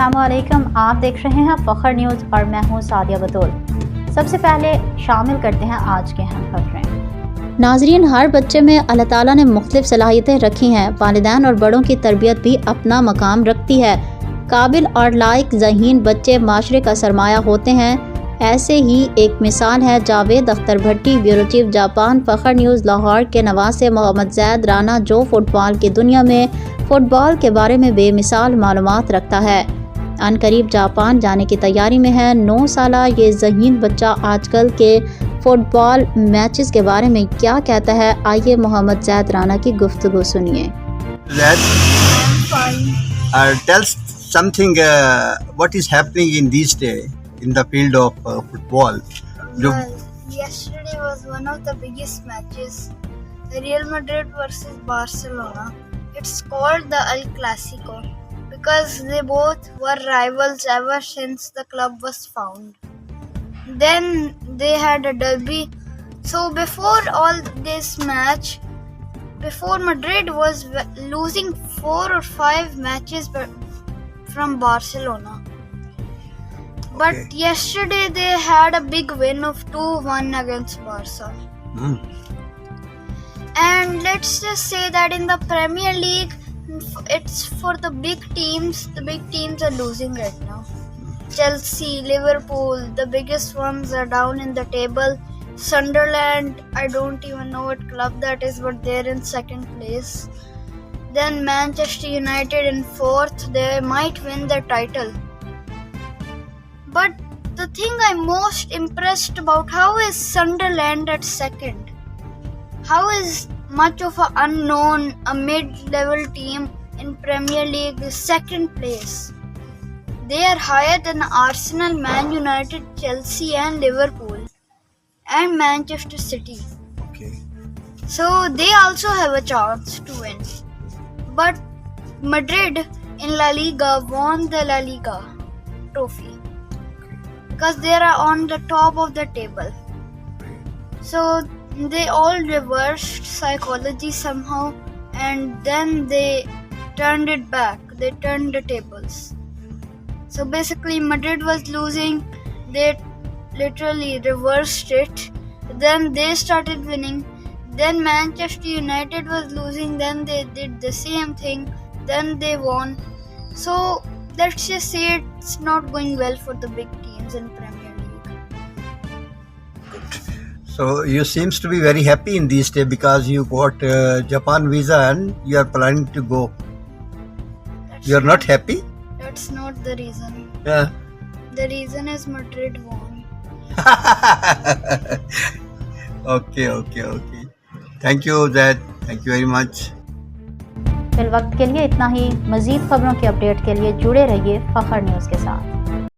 अस्सलामुअलैकुम, आप देख रहे हैं फ़ख्र न्यूज़ और मैं हूं सादिया बतौल। सबसे पहले शामिल करते हैं आज के अहम खबरें। नाजरीन, हर बच्चे में अल्लाह ताला ने मुख्तलिफ सलाहियतें रखी हैं। वालिदैन और बड़ों की तरबियत भी अपना मकाम रखती है। काबिल और लायक ज़हीन बच्चे माशरे का सरमाया होते हैं। ऐसे ही एक मिसाल है Javed Akhtar Bhatti, bureau chief Japan, फ़ख्र न्यूज़ लाहौर के नवासे मोहम्मद ज़ैद राना, जो फुटबॉल की दुनिया में फ़ुटबॉल के बारे में बेमिसाल मालूमात रखता है। अनकरीब जापान जाने की तैयारी में है। 9 साला ये ज़हीन बच्चा आजकल के फ़ुटबॉल मैचेस के बारे में क्या कहता है, आइए मोहम्मद ज़ैद राना की गुफ्तगू सुनिए। Tell something what is happening in these days in the field of football. Well, yesterday was one of the biggest matches, Real Madrid versus Barcelona. It's called the El Clasico because they both were rivals ever since the club was found. Then they had a derby. So before all this match, before Madrid was losing 4 or 5 matches from Barcelona. But yesterday they had a big win of 2-1 against Barca. And let's just say that in the Premier League, it's for the big teams. The big teams are losing right now. Chelsea, Liverpool, the biggest ones are down in the table. Sunderland, I don't even know what club that is, but they're in second place. Then Manchester United in fourth. They might win the title. But the thing I'm most impressed about, how is Sunderland at second? How is much of an unknown, a mid-level team in Premier League is second place? They are higher than Arsenal, Man United, Chelsea and Liverpool and Manchester City. So they also have a chance to win. But Madrid in La Liga won the La Liga trophy because they are on the top of the table. So they all reversed psychology somehow and then they turned it back. They turned the tables. So basically Madrid was losing, they literally reversed it. Then they started winning. Then Manchester United was losing, then they did the same thing. Then they won. So let's just say it's not going well for the big teams in Premier League. So you seems to be very happy in these days because you got Japan visa and you are planning to go. You are not happy? That's not the reason. Yeah. The reason is Madrid won. Okay. Thank you, Zaid. Thank you very much. फिल वक्त के लिए इतना ही। मज़ीद खबरों की update के लिए जुड़े रहिए फ़ख्र न्यूज़ के साथ।